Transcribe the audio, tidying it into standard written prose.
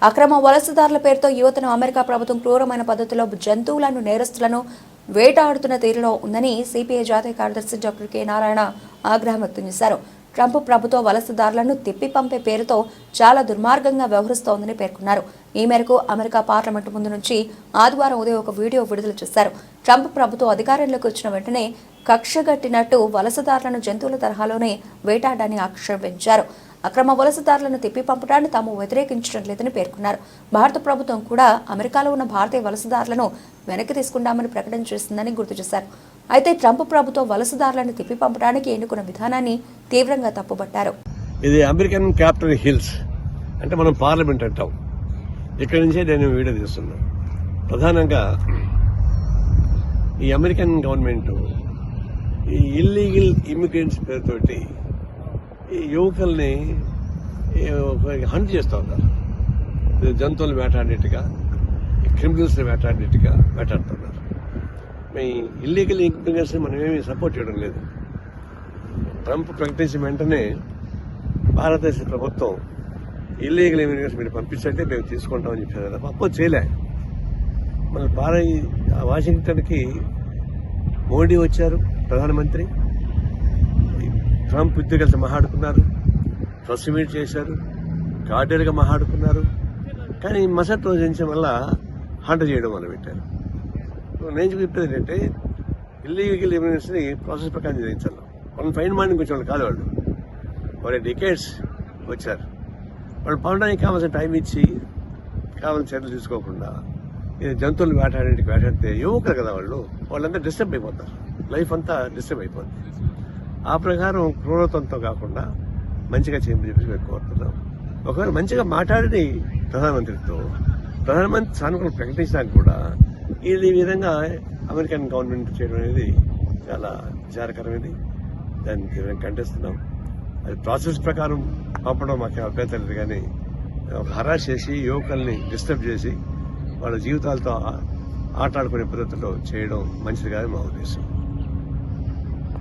అక్రమ వలసదారుల పేరుతో యువతను అమెరికా ప్రభుత్వం క్రూరమైన పద్ధతిలో జంతువులను నేరస్తులను వేటాడుతున్న తీరులో ఉందని సిపిఐ జాతీయ కార్యదర్శి డాక్టర్ కె నారాయణ ఆగ్రహం వ్యక్తం చేశారు. ట్రంప్ ప్రభుత్వ వలసదారులను తిప్పి పంపే పేరుతో చాలా దుర్మార్గంగా వ్యవహరిస్తోందని పేర్కొన్నారు. ఈ మేరకు అమెరికా పార్లమెంటు ముందు నుంచి ఆదివారం ఉదయం ఒక వీడియో విడుదల చేశారు. ట్రంప్ ప్రభుత్వం అధికారంలోకి వచ్చిన వెంటనే కక్షగట్టినట్టు వలసదారులను జంతువుల తరహాలోనే వేటాడని ఆక్షేపించారు. అక్రమ వలసదారులను తిప్పి పంపడాన్ని తాము వ్యతిరేకించడం లేదని పేర్కొన్నారు. భారత ప్రభుత్వం కూడా అమెరికాలో ఉన్న భారతీయ వలసదారులను వెనక్కి తీసుకుంటామని ప్రకటన చేసిందని గుర్తు చేశారు. అయితే ట్రంప్ ప్రభుత్వం వలసదారులను తిప్పి పంపడానికి ఎన్నుకున్న విధానాన్ని తీవ్రంగా తప్పుబట్టారు. ఇది అమెరికన్ క్యాపిటల్ హిల్స్ అంటే మనం పార్లమెంట్ అంటాం. ఇక్కడి నుంచే నేను వీడియో తీస్తున్నా. ప్రధానంగా ఈ అమెరికన్ గవర్నమెంట్ ఈ ఇల్లీగల్ ఇమిగ్రెంట్స్ పేరుతోటి ఈ యువకుల్ని హంట్ చేస్తూ ఉన్నారు. జంతువులు వేటాడినట్టుగా, క్రిమినల్స్ని వేటాడుతున్నారు. మీ ఇల్లీగల్ ఇమిగ్రెంట్స్ మనం ఏమీ సపోర్ట్ చేయడం లేదు. ట్రంప్ ప్రకటించిన వెంటనే భారతదేశ ప్రభుత్వం ఇల్లీగల్ ఇమిగ్రెంట్స్ మీరు పంపించంటే మేము తీసుకుంటామని చెప్పారు తప్ప అప్పో చేయలే. మన వాషింగ్టన్కి మోడీ వచ్చారు, ప్రధానమంత్రి. ట్రంప్ ఇద్దరు కలిసి మాట్లాడుకున్నారు, ప్రెస్ మీట్ చేశారు, గార్డెన్గా మాట్లాడుకున్నారు. కానీ మసటి రోజు నుంచి మళ్ళా హంట చేయడం మొదలుపెట్టారు. నేను చెప్పేది ఏంటంటే ఇల్లీగల్ ఇమిగ్రెంట్స్ని ప్రాసెస్ ప్రకారం చేయించాలి. వాళ్ళని ఫైన్ మార్నింగ్ వచ్చే వాళ్ళు కాదు. వాళ్ళు డికేట్స్ వచ్చారు. వాళ్ళు పండడానికి కావాల్సిన టైం ఇచ్చి కావాల్సిన చర్యలు తీసుకోకుండా జంతువులు వేటాడితే యువకులు కదా వాళ్ళంతా డిస్టర్బ్ అయిపోతారు. లైఫ్ అంతా డిస్టర్బ్ అయిపోతుంది. ఆ ప్రకారం క్రూరత్వంతో కాకుండా మంచిగా చేయమని చెప్పేసి మేము కోరుతున్నాం. ఒకవేళ మంచిగా మాట్లాడి ప్రధానమంత్రితో ప్రధానమంత్రి సానుకూలం ప్రకటించడానికి కూడా ఈ విధంగా అమెరికన్ గవర్నమెంట్ చేయడం అనేది చాలా విచారకరమైనది. దాన్ని తీవ్రంగా ఖండిస్తున్నాం. అది ప్రాసెస్ ప్రకారం పంపడం మాకు అభ్యంతరం లేదు. కానీ హరాస్ చేసి యువకుల్ని డిస్టర్బ్ చేసి వాళ్ళ జీవితాలతో ఆటలాడుకునే పద్ధతిలో చేయడం మంచిది కాదని మా ఉద్దేశం.